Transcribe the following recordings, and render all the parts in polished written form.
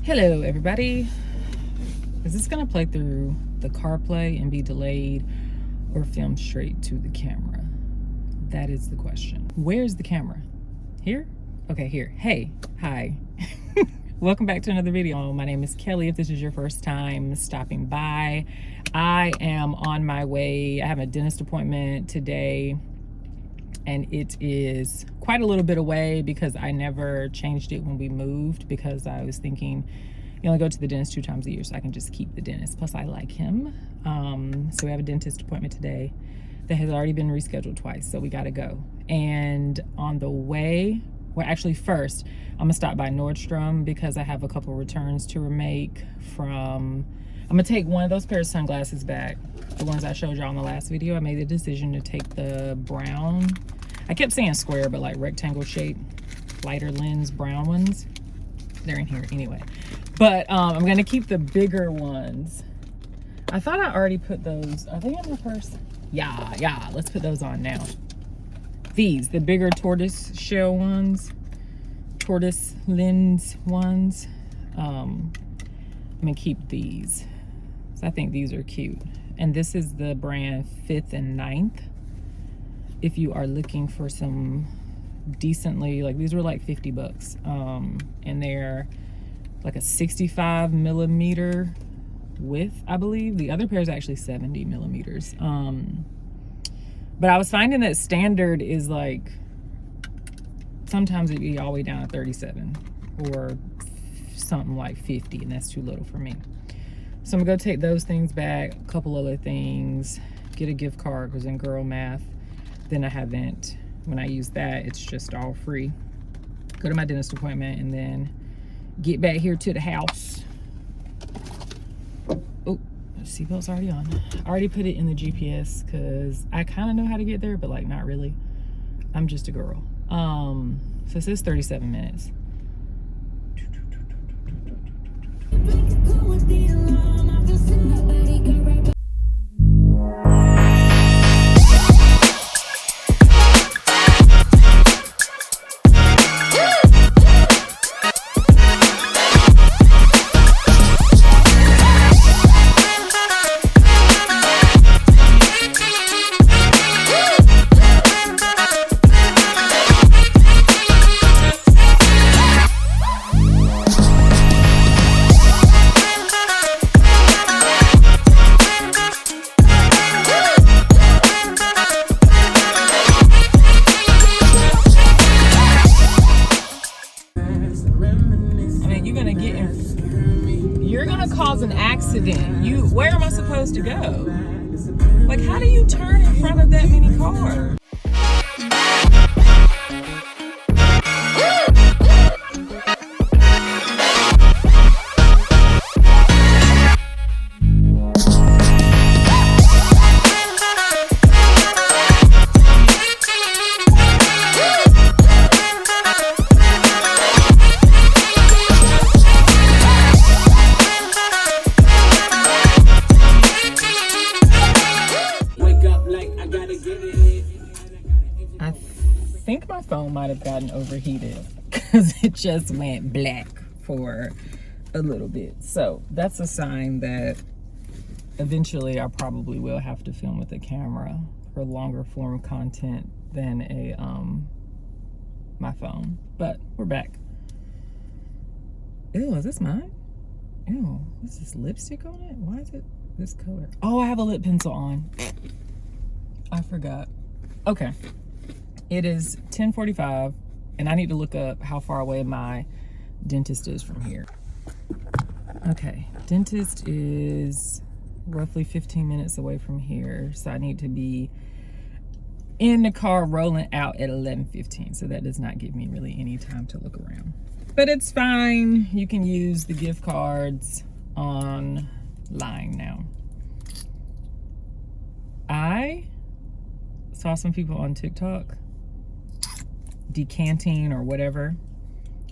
Hello everybody. Is this gonna play through the CarPlay and be delayed or film straight to the camera? That is the question. Where's the camera? Here? Okay, here. Hey, hi. Welcome back to another video. My name is Kelly. If this is your first time stopping by, I am on my way. I have a dentist appointment today and it is quite a little bit away because I never changed it when we moved, because I was thinking you only go to the dentist 2 times a year, so I can just keep the dentist. Plus I like him. So we have a dentist appointment today that has already been rescheduled twice, so we gotta go. And on the way, well, actually first, I'm gonna stop by Nordstrom because I have a couple returns to make from, I'm gonna take one of those pair of sunglasses back, the ones I showed y'all in the last video. I made the decision to take the brown, I kept saying square, but like rectangle shape, lighter lens brown ones. They're in here anyway. But I'm gonna keep the bigger ones. I thought I already put those, are they in my purse? Yeah, let's put those on now. These, the bigger tortoise shell ones, tortoise lens ones. I'm gonna keep these. So I think these are cute. And this is the brand 5th and 9th. If you are looking for some decently, like these were like 50 bucks. And they're like a 65 millimeter width, I believe. The other pair is actually 70 millimeters. But I was finding that standard is like, sometimes it'd be all the way down to 37 or something like 50, and that's too little for me. So I'm gonna go take those things back, a couple other things, get a gift card because in girl math, then I haven't, when I use that, it's just all free. Go to my dentist appointment and then get back here to the house. Oh, the seatbelt's already on. I already put it in the GPS because I kind of know how to get there, but like not really. I'm just a girl. So it says 37 minutes. You're gonna cause an accident. Where am I supposed to go? Like, how do you turn in front of that many cars? I think my phone might have gotten overheated because it just went black for a little bit. So that's a sign that eventually I probably will have to film with a camera for longer form content than a my phone. But we're back. Ew, is this mine? Ew, what's this lipstick on it? Why is it this color? Oh, I have a lip pencil on. I forgot. Okay. It is 10:45 and I need to look up how far away my dentist is from here. Okay, dentist is roughly 15 minutes away from here. So I need to be in the car rolling out at 11:15. So that does not give me really any time to look around. But it's fine. You can use the gift cards online now. I saw some people on TikTok decanting or whatever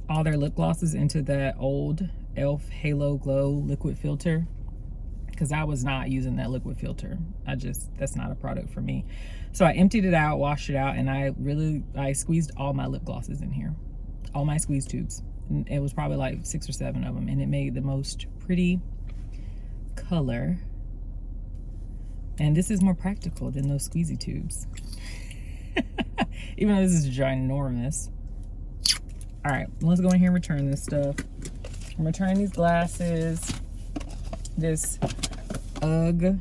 all their lip glosses into that old e.l.f. Halo Glow liquid filter, because I was not using that liquid filter. That's not a product for me. So I emptied it out, washed it out, and I squeezed all my lip glosses in here, all my squeeze tubes. It was probably like 6 or 7 of them, and it made the most pretty color. And this is more practical than those squeezy tubes. Even though this is ginormous. All right, let's go in here and return this stuff. I'm returning these glasses, this UGG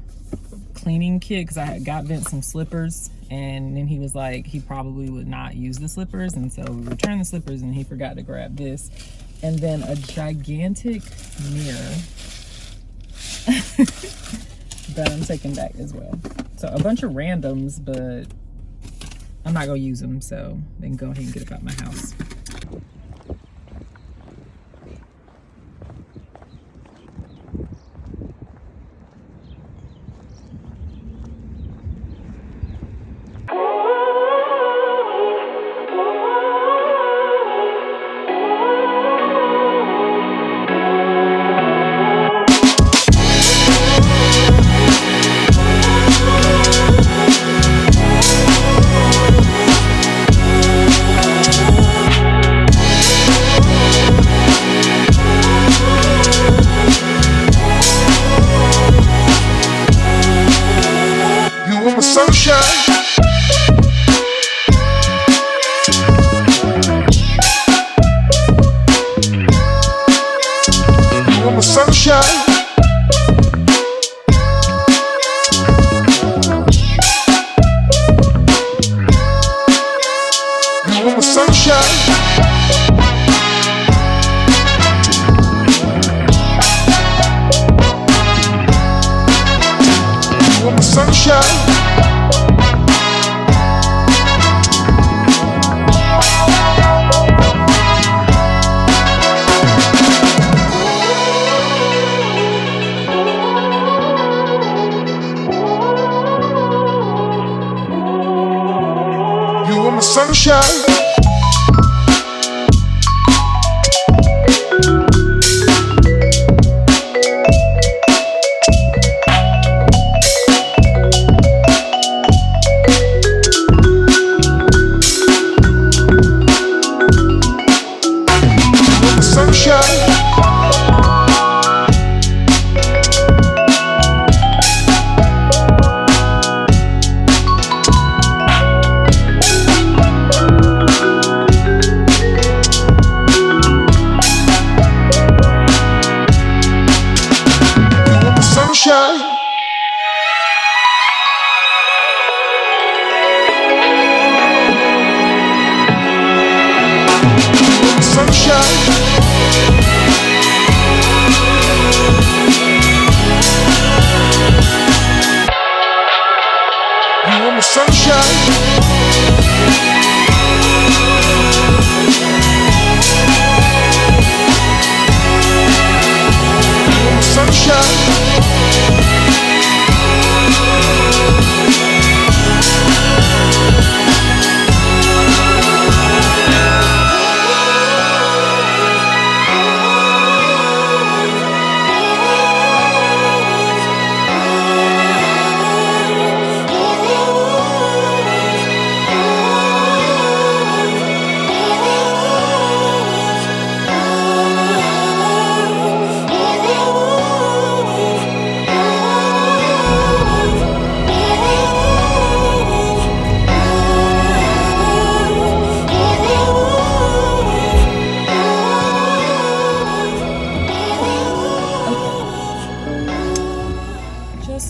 cleaning kit, because I got Vince some slippers, and then he was like, he probably would not use the slippers, and so we returned the slippers, and he forgot to grab this. And then a gigantic mirror that I'm taking back as well. So a bunch of randoms, but I'm not gonna use them, so they can go ahead and get it out my house. Sunshine.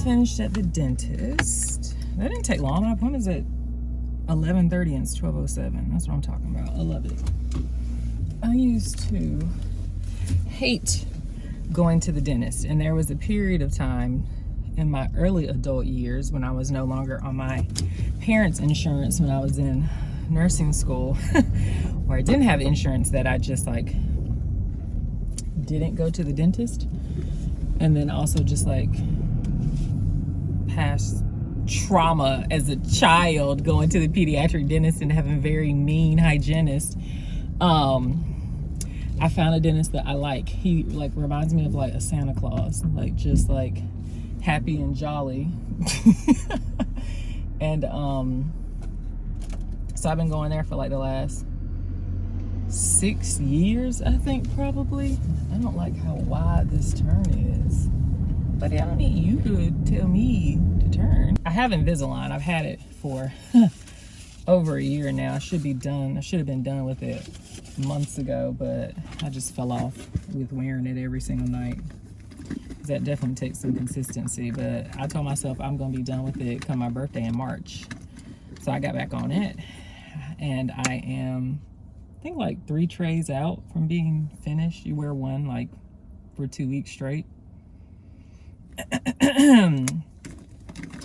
Finished at the dentist. That didn't take long. My appointment's at 11:30 and it's 12:07. That's what I'm talking about. I love it. I used to hate going to the dentist, and there was a period of time in my early adult years when I was no longer on my parents' insurance, when I was in nursing school where I didn't have insurance, that I just like didn't go to the dentist. And then also just like past trauma as a child going to the pediatric dentist and having very mean hygienist. I found a dentist that I like. He like reminds me of like a Santa Claus, like just like happy and jolly. And so I've been going there for like the last 6 years, I think, probably. I don't like how wide this turn is. But I don't need you to tell me to turn. I have Invisalign. I've had it for over a year now. I should be done. I should have been done with it months ago, but I just fell off with wearing it every single night. That definitely takes some consistency, but I told myself I'm gonna be done with it come my birthday in March. So I got back on it, and I am, I think, like 3 trays out from being finished. You wear one like for 2 weeks straight.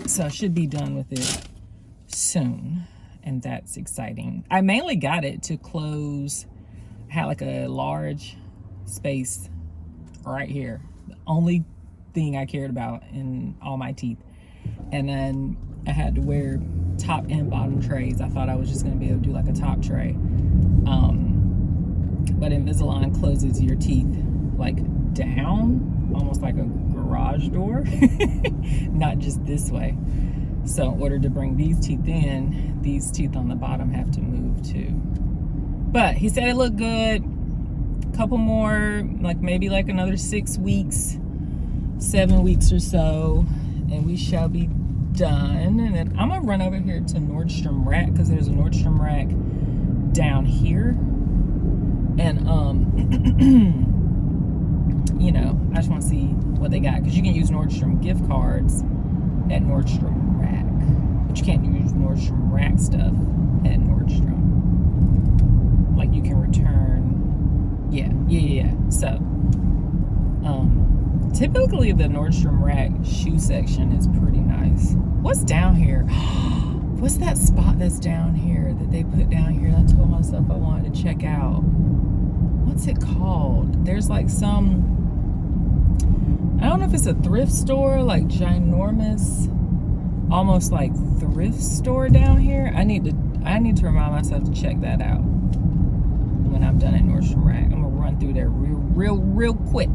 So I should be done with it soon, and that's exciting. I mainly got it to close, I had like a large space right here. The only thing I cared about in all my teeth. And then I had to wear top and bottom trays. I thought I was just gonna be able to do like a top tray. But Invisalign closes your teeth like down, almost like a garage door, not just this way. So in order to bring these teeth in, these teeth on the bottom have to move too. But he said it looked good. Couple more, like maybe like another 6 weeks, 7 weeks or so, and we shall be done. And then I'm gonna run over here to Nordstrom Rack, because there's a Nordstrom Rack down here, and you know, I just want to see what they got, because you can use Nordstrom gift cards at Nordstrom Rack, but you can't use Nordstrom Rack stuff at Nordstrom. Like you can return. Yeah. So, typically the Nordstrom Rack shoe section is pretty nice. What's down here? What's that spot that's down here that they put down here that I told myself I wanted to check out? What's it called? There's like some, I don't know if it's a thrift store, like ginormous, almost like thrift store down here. I need to remind myself to check that out when I'm done at Nordstrom Rack. I'm gonna run through there real quick.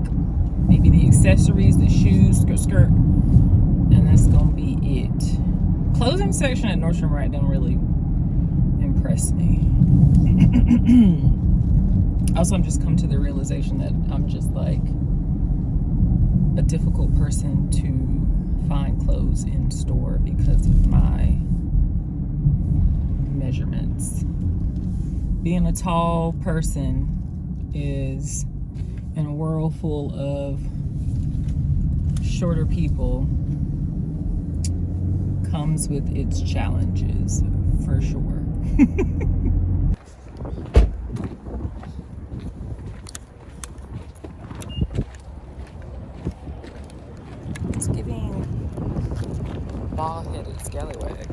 Maybe the accessories, the shoes, skirt, and that's gonna be it. Clothing section at Nordstrom Rack don't really impress me. Also, I'm just come to the realization that I'm just like a difficult person to find clothes in store because of my measurements. Being a tall person is in a world full of shorter people comes with its challenges, for sure. It's giving bald-headed scallywag.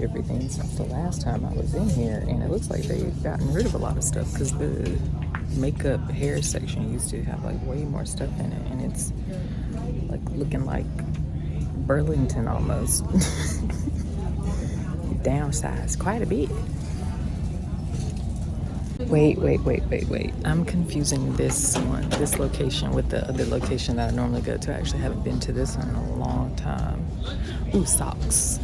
Everything since the last time I was in here, and it looks like they've gotten rid of a lot of stuff, because the makeup hair section used to have like way more stuff in it, and it's like looking like Burlington almost. Downsized quite a bit. Wait. I'm confusing this location with the other location that I normally go to. I actually haven't been to this one in a long time. Ooh, socks.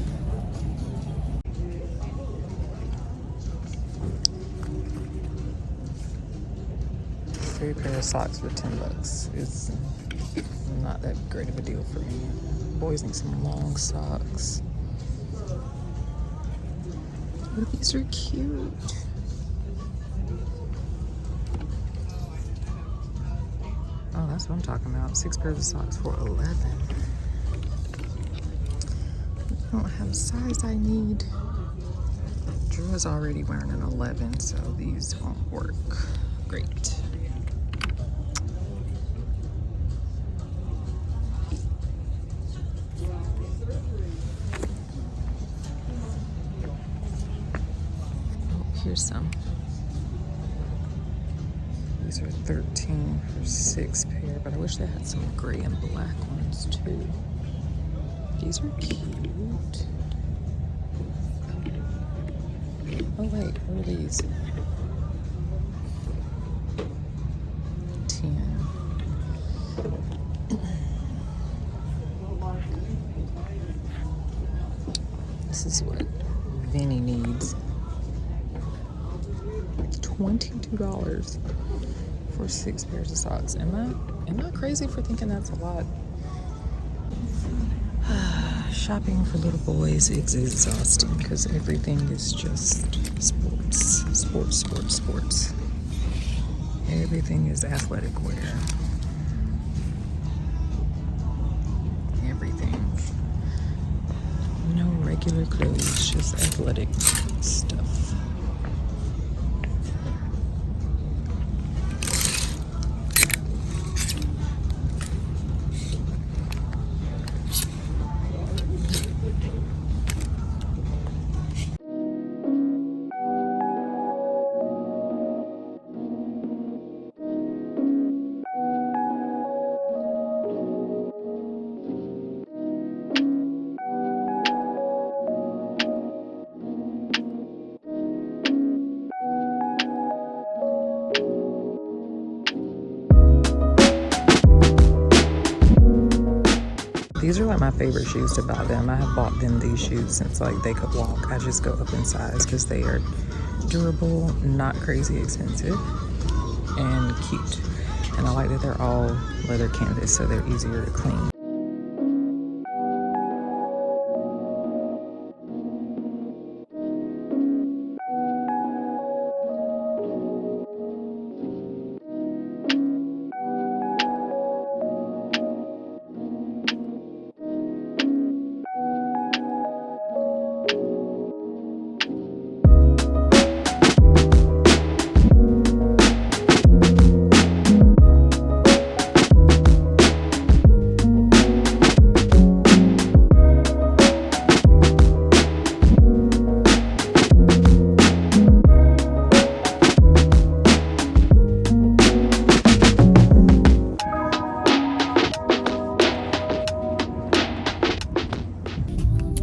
3 pair of socks for $10. It's not that great of a deal for me. Boys need some long socks. Oh, these are cute. Oh, that's what I'm talking about. 6 pairs of socks for $11. I don't have a size I need. Drew is already wearing an 11, so these won't work. Great. Oh, here's some. These are 13 for 6 pair, but I wish they had some gray and black ones too. These are cute. Oh wait, what are these? 10. This is what Vinny needs. $22 for 6 pairs of socks. Am I crazy for thinking that's a lot? Shopping for little boys is exhausting because everything is just sports. Everything is athletic wear. Everything. No regular clothes, just athletic stuff. These are like my favorite shoes to buy them. I have bought them these shoes since like they could walk. I just go up in size because they are durable, not crazy expensive, and cute. And I like that they're all leather canvas, so they're easier to clean.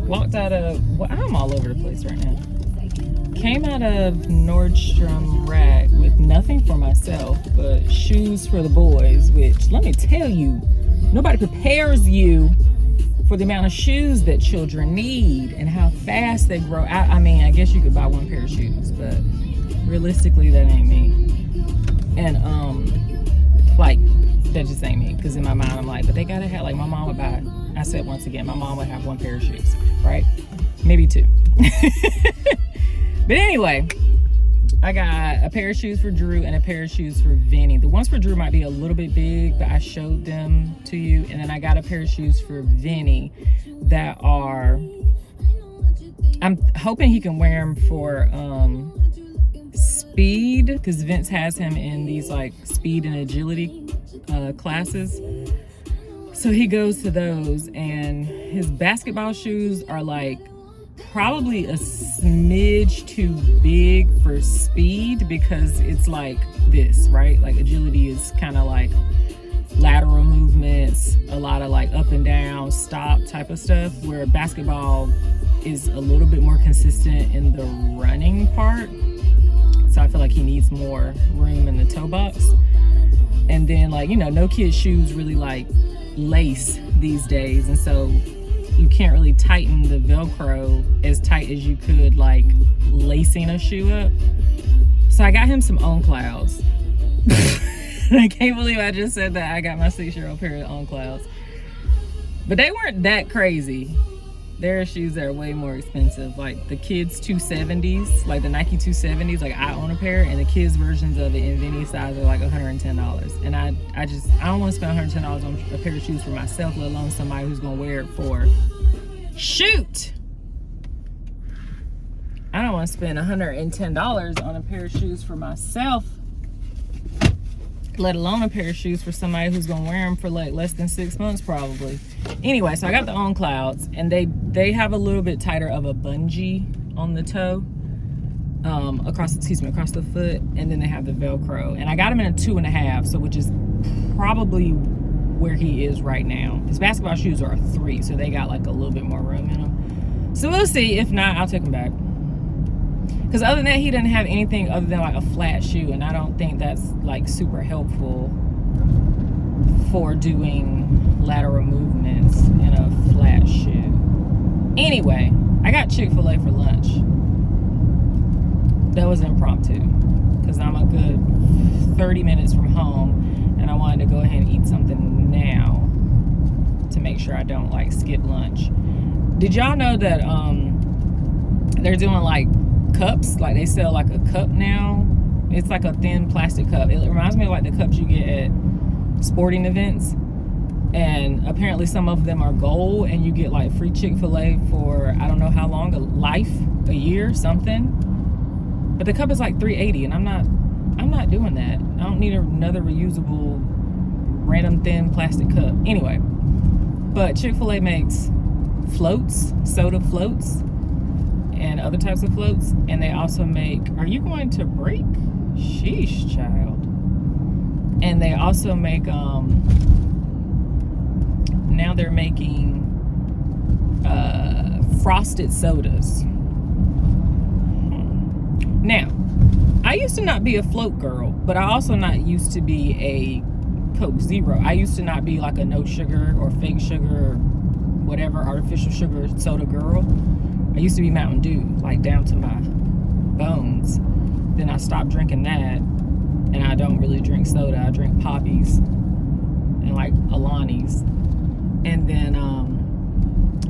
Walked out of, well, I'm all over the place right now. Came out of Nordstrom rack with nothing for myself, but shoes for the boys, which let me tell you, nobody prepares you for the amount of shoes that children need and how fast they grow. I mean, I guess you could buy 1 pair of shoes, but realistically, that ain't me. And, like, that just ain't me, because in my mind, I'm like, but they gotta have, like, my mom would buy, I said once again, my mom would have 1 pair of shoes, right? Maybe 2. But anyway, I got a pair of shoes for Drew and a pair of shoes for Vinny. The ones for Drew might be a little bit big, but I showed them to you. And then I got a pair of shoes for Vinny that are, I'm hoping he can wear them for speed, because Vince has him in these like speed and agility classes. So he goes to those, and his basketball shoes are like probably a smidge too big for speed, because it's like this, right? Like agility is kind of like lateral movements, a lot of like up and down, stop type of stuff, where basketball is a little bit more consistent in the running part. So I feel like he needs more room in the toe box. And then, like, you know, no kid's shoes really like lace these days, and so you can't really tighten the Velcro as tight as you could like lacing a shoe up. So I got him some On Clouds. I can't believe I just said that. I got my 6-year-old pair of On Clouds. But they weren't that crazy. There are shoes that are way more expensive. Like the kids 270s, like the Nike 270s, like I own a pair, and the kids versions of the Invisalign size are like $110. And I don't want to spend $110 on a pair of shoes for myself, let alone somebody who's gonna wear it for shoot. I don't want to spend $110 on a pair of shoes for myself, let alone a pair of shoes for somebody who's gonna wear them for like less than 6 months probably. Anyway, so I got the On Clouds, and they have a little bit tighter of a bungee on the toe, across the foot, and then they have the Velcro. And I got him in a 2.5, so which is probably where he is right now. His basketball shoes are a 3, so they got like a little bit more room in them. So we'll see. If not, I'll take him back. Because other than that, he doesn't have anything other than like a flat shoe, and I don't think that's like super helpful for doing lateral movements in a flat shoe. Anyway, I got Chick-fil-A for lunch. That was impromptu because I'm a good 30 minutes from home, and I wanted to go ahead and eat something now to make sure I don't like skip lunch. Did y'all know that they're doing like cups? Like they sell like a cup now. It's like a thin plastic cup. It reminds me of like the cups you get at sporting events, and apparently some of them are gold, and you get like free Chick-fil-A for I don't know how long, a year, something. But the cup is like $3.80, and I'm not doing that. I don't need another reusable random thin plastic cup. Anyway, but Chick-fil-A makes floats, soda floats, and other types of floats, and they also make, are you going to break? Sheesh, child. And they also make now they're making frosted sodas. Now, I used to not be a float girl, but I also not used to be a Coke Zero. I used to not be like a no sugar or fake sugar or whatever artificial sugar soda girl. I used to be Mountain Dew, like down to my bones. Then I stopped drinking that, and I don't really drink soda. I drink Poppies and like Alani's. And then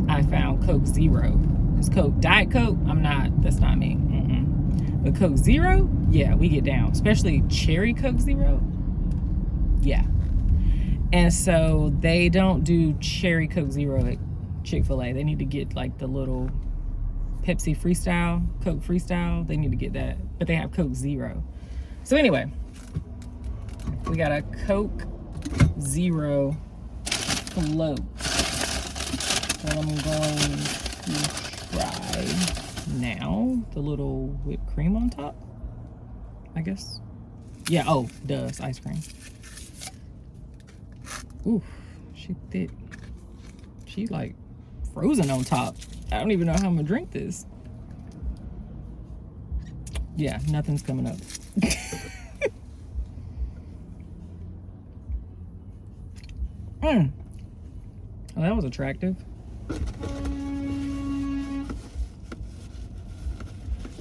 I found Coke Zero. Because Diet Coke, that's not me. But Coke Zero, yeah, we get down. Especially cherry Coke Zero. Yeah. And so they don't do cherry Coke Zero at Chick-fil-A. They need to get like the little Pepsi Freestyle, Coke Freestyle. They need to get that. But they have Coke Zero. So anyway, we got a Coke Zero float that I'm going to try now. The little whipped cream on top, I guess. Yeah, oh, duh, it's ice cream. Ooh, she thick. She's like frozen on top. I don't even know how I'm gonna drink this. Yeah, nothing's coming up. Oh, that was attractive.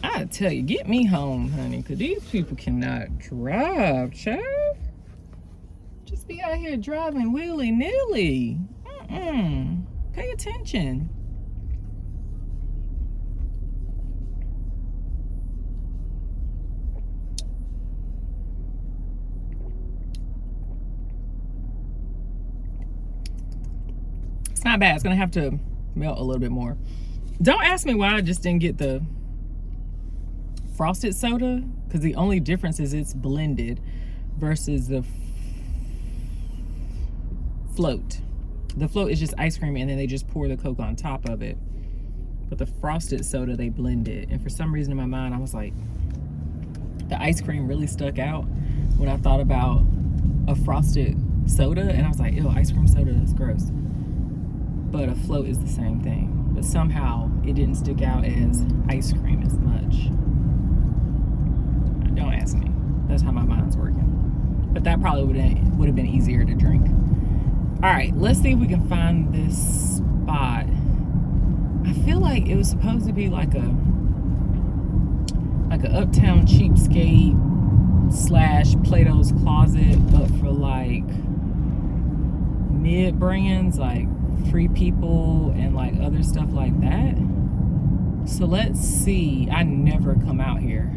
I tell you, get me home, honey, because these people cannot drive, child. Just be out here driving willy-nilly. Pay attention. It's not bad. It's gonna have to melt a little bit more. Don't ask me why I just didn't get the frosted soda, because the only difference is it's blended versus the float. The float is just ice cream, and then they just pour the Coke on top of it. But the frosted soda, they blend it. And for some reason in my mind, I was like, the ice cream really stuck out when I thought about a frosted soda, and I was like, ew, ice cream soda, that's gross. But a float is the same thing. But somehow it didn't stick out as ice cream as much. Don't ask me. That's how my mind's working. But that probably would have been easier to drink. All right, let's see if we can find this spot. I feel like it was supposed to be like a uptown cheapskate / Plato's Closet up like mid brands like Free People and like other stuff like that. So let's see. I never come out here,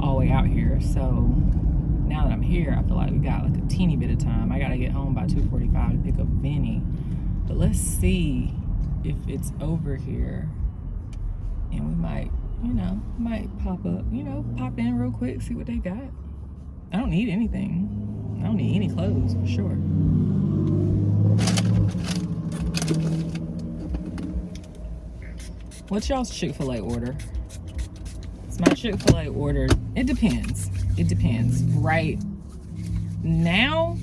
all the way out here. So now that I'm here, I feel like we got like a teeny bit of time. I gotta get home by 2:45 to pick up Vinny. But let's see if it's over here. And we might, you know, pop up, you know, pop in real quick, see what they got. I don't need anything. I don't need any clothes, for sure. What's y'all's Chick-fil-A order? It's my Chick-fil-A order. It depends. It depends. Right now,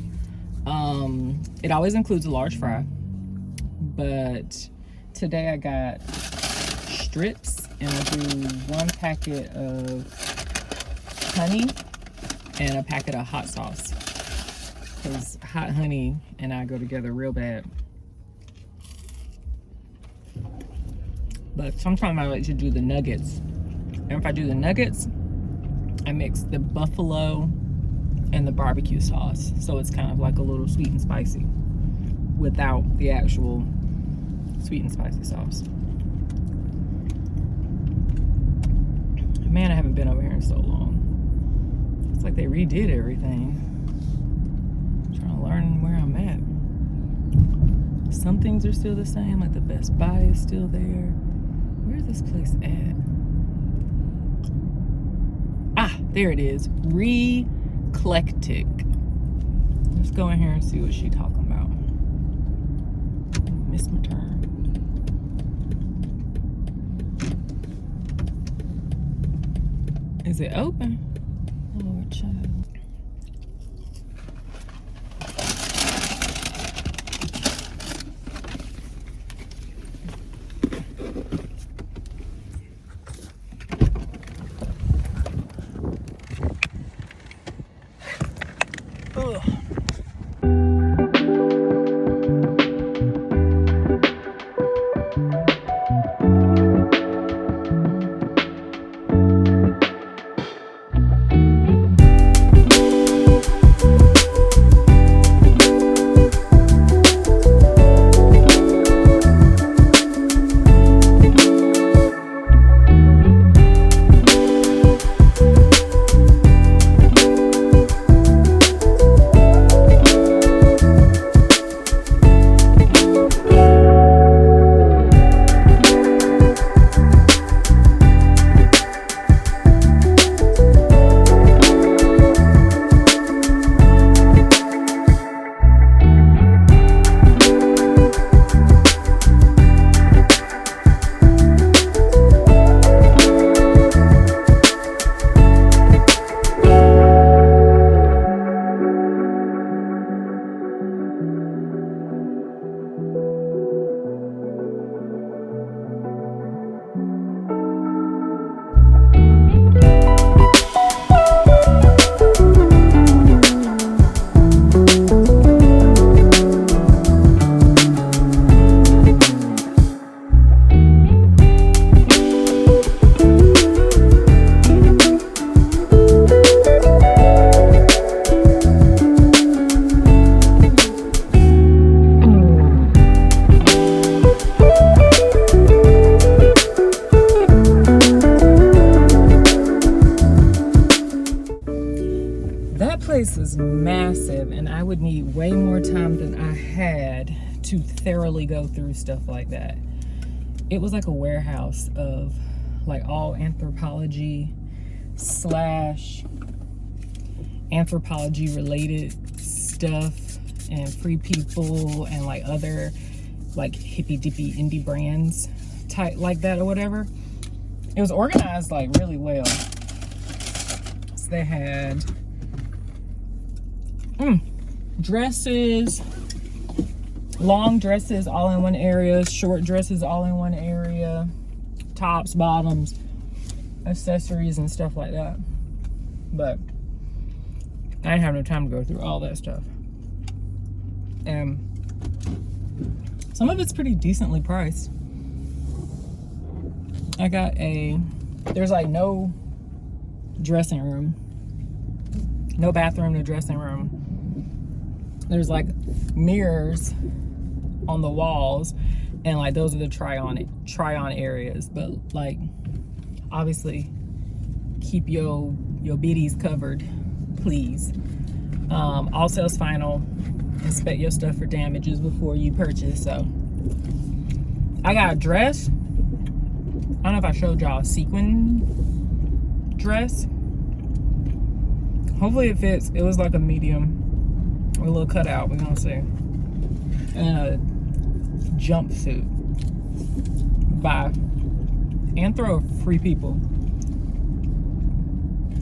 it always includes a large fry. But today I got strips, and I do 1 packet of honey and a packet of hot sauce. Because hot honey and I go together real bad. But sometimes I like to do the nuggets. And if I do the nuggets, I mix the buffalo and the barbecue sauce. So it's kind of like a little sweet and spicy without the actual sweet and spicy sauce. Man, I haven't been over here in so long. It's like they redid everything. I'm trying to learn where I'm at. Some things are still the same, like the Best Buy is still there. Where's this place at? Ah, there it is. Reclectic. Let's go in here and see what she's talking about. Missed my turn. Is it open? Lord child. Ugh. Place is massive, and I would need way more time than I had to thoroughly go through stuff like that. It was like a warehouse of like all anthropology related stuff and Free People and like other like hippy dippy indie brands type like that or whatever. It was organized like really well. So they had dresses, long dresses all in one area, short dresses all in one area, tops, bottoms, accessories and stuff like that. But I didn't have no time to go through all that stuff. And some of it's pretty decently priced. I got there's like no dressing room, no bathroom, no dressing room. there's like mirrors on the walls, and like those are the try on areas. But like obviously keep your biddies covered, please. All sales final. Inspect your stuff for damages before you purchase. So I got a dress. I don't know if I showed y'all a sequin dress. Hopefully it fits. It was like a medium with a little cutout. We're gonna see. And a jumpsuit. Buy and throw free people,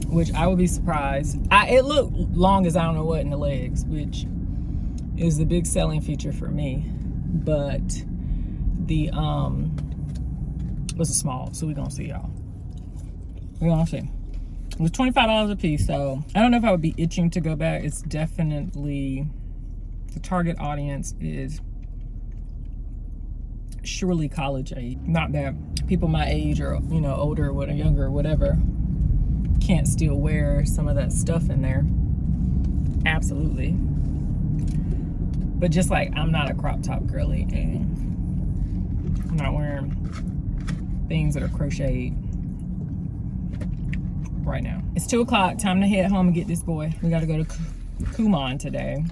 which I would be surprised. It looked long as I don't know what in the legs, which is the big selling feature for me. But the was a small, so we're gonna see, y'all. We're gonna see. It was $25 a piece, so I don't know if I would be itching to go back. It's definitely, the target audience is surely college age. Not that people my age or, you know, older or younger or whatever can't still wear some of that stuff in there. Absolutely. But just like, I'm not a crop top girly, and I'm not wearing things that are crocheted right now. It's 2 o'clock, time to head home and get this boy. We gotta go to Kumon today.